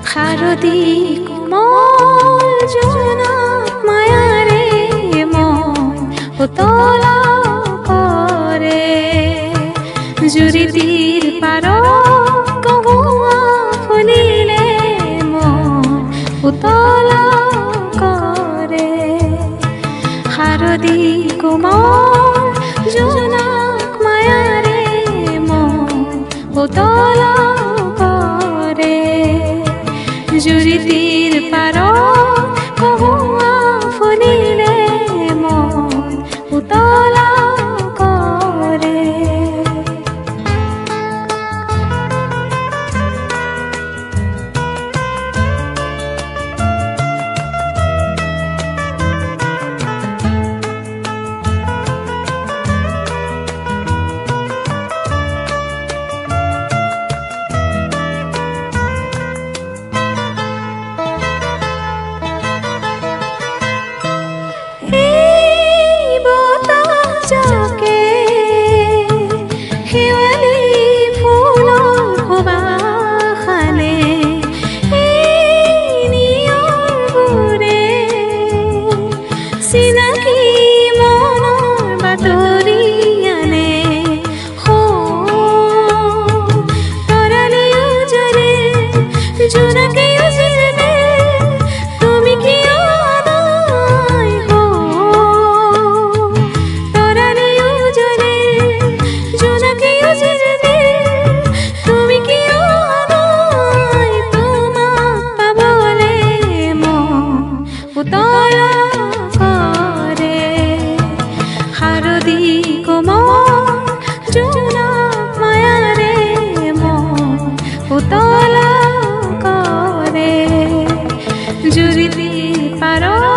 শারদী কোমল জোনাক মায়ারে মন উতলা করে জুৰিদিৰ পাৰত কহুৱা ফুলিলে মন উতলা কৰে শাৰদী কোমল জোনাক মায়াৰে মন উতলা কৰে জুৰিদিৰ পাৰত কহুৱা ফুলিলে মন উতলা কৰে শারদী কোমল জোনাক মায়াৰে মন উতলা কৰে জুৰিদিৰ পাৰত